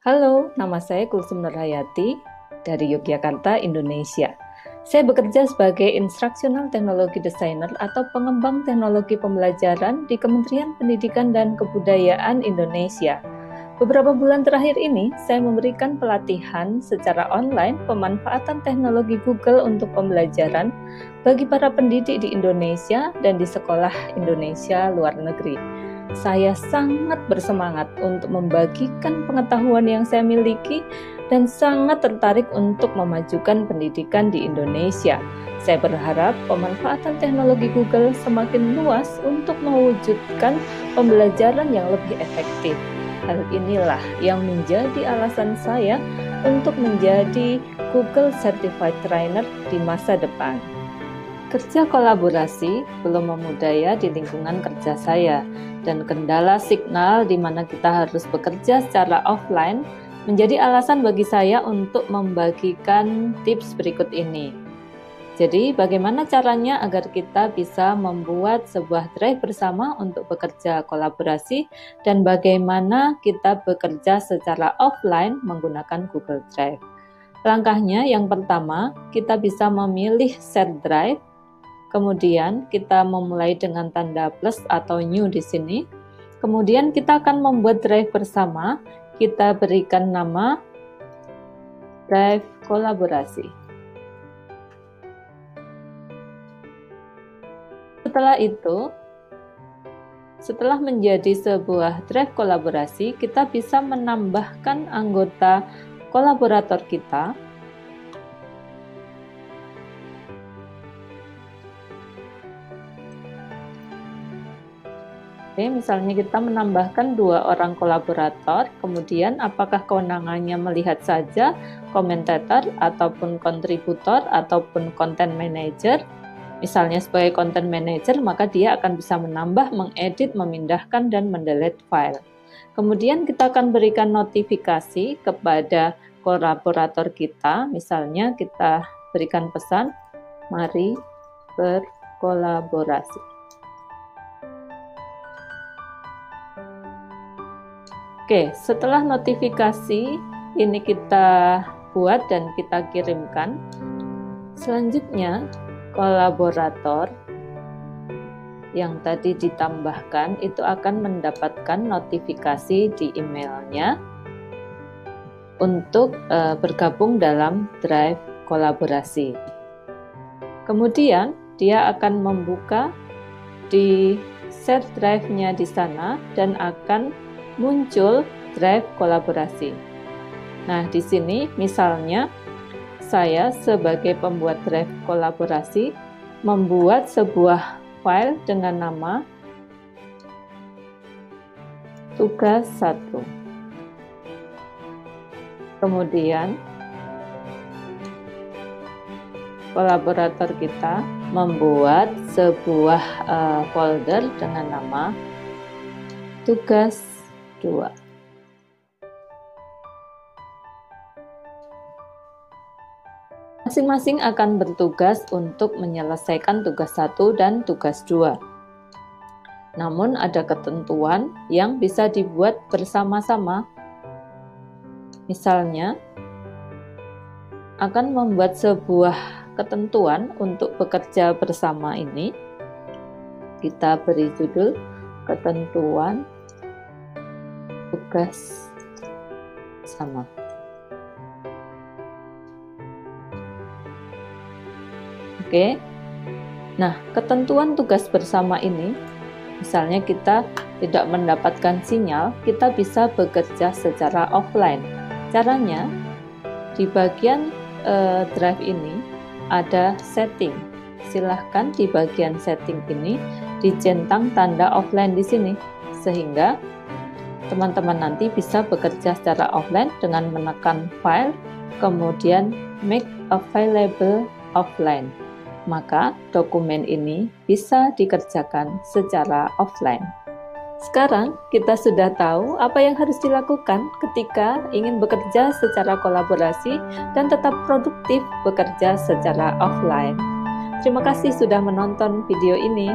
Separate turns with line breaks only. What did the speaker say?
Halo, nama saya Kulsum Nurhayati dari Yogyakarta, Indonesia. Saya bekerja sebagai Instructional Technology Designer atau pengembang teknologi pembelajaran di Kementerian Pendidikan dan Kebudayaan Indonesia. Beberapa bulan terakhir ini, saya memberikan pelatihan secara online pemanfaatan teknologi Google untuk pembelajaran bagi para pendidik di Indonesia dan di sekolah Indonesia luar negeri. Saya sangat bersemangat untuk membagikan pengetahuan yang saya miliki dan sangat tertarik untuk memajukan pendidikan di Indonesia. Saya berharap pemanfaatan teknologi Google semakin luas untuk mewujudkan pembelajaran yang lebih efektif. Hal inilah yang menjadi alasan saya untuk menjadi Google Certified Trainer di masa depan. Kerja kolaborasi belum memudaya di lingkungan kerja saya, dan kendala signal di mana kita harus bekerja secara offline menjadi alasan bagi saya untuk membagikan tips berikut ini. Jadi, bagaimana caranya agar kita bisa membuat sebuah drive bersama untuk bekerja kolaborasi, dan bagaimana kita bekerja secara offline menggunakan Google Drive. Langkahnya yang pertama, kita bisa memilih Share Drive. Kemudian kita memulai dengan tanda plus atau new di sini. Kemudian kita akan membuat drive bersama. Kita berikan nama drive kolaborasi. Setelah itu, setelah menjadi sebuah drive kolaborasi, kita bisa menambahkan anggota kolaborator kita. Oke, misalnya kita menambahkan 2 orang kolaborator, kemudian apakah kewenangannya melihat saja, komentator, ataupun kontributor, ataupun content manager. Misalnya sebagai content manager, maka dia akan bisa menambah, mengedit, memindahkan, dan mendelete file. Kemudian kita akan berikan notifikasi kepada kolaborator kita, misalnya kita berikan pesan, mari berkolaborasi. Oke, setelah notifikasi ini kita buat dan kita kirimkan, selanjutnya kolaborator yang tadi ditambahkan itu akan mendapatkan notifikasi di emailnya untuk bergabung dalam drive kolaborasi. Kemudian dia akan membuka di share drive-nya di sana dan akan muncul drive kolaborasi. Nah, di sini misalnya saya sebagai pembuat drive kolaborasi membuat sebuah file dengan nama tugas 1. Kemudian kolaborator kita membuat sebuah folder dengan nama tugas 2. Masing-masing akan bertugas untuk menyelesaikan tugas 1 dan tugas 2. Namun ada ketentuan yang bisa dibuat bersama-sama. Misalnya, akan membuat sebuah ketentuan untuk bekerja bersama ini. Kita beri judul ketentuan tugas sama. Oke. Nah, ketentuan tugas bersama ini, misalnya kita tidak mendapatkan sinyal, kita bisa bekerja secara offline. Caranya, di bagian drive ini ada setting. Silahkan di bagian setting ini dicentang tanda offline di sini, sehingga teman-teman nanti bisa bekerja secara offline dengan menekan file, kemudian make available offline. Maka dokumen ini bisa dikerjakan secara offline. Sekarang kita sudah tahu apa yang harus dilakukan ketika ingin bekerja secara kolaborasi dan tetap produktif bekerja secara offline. Terima kasih sudah menonton video ini.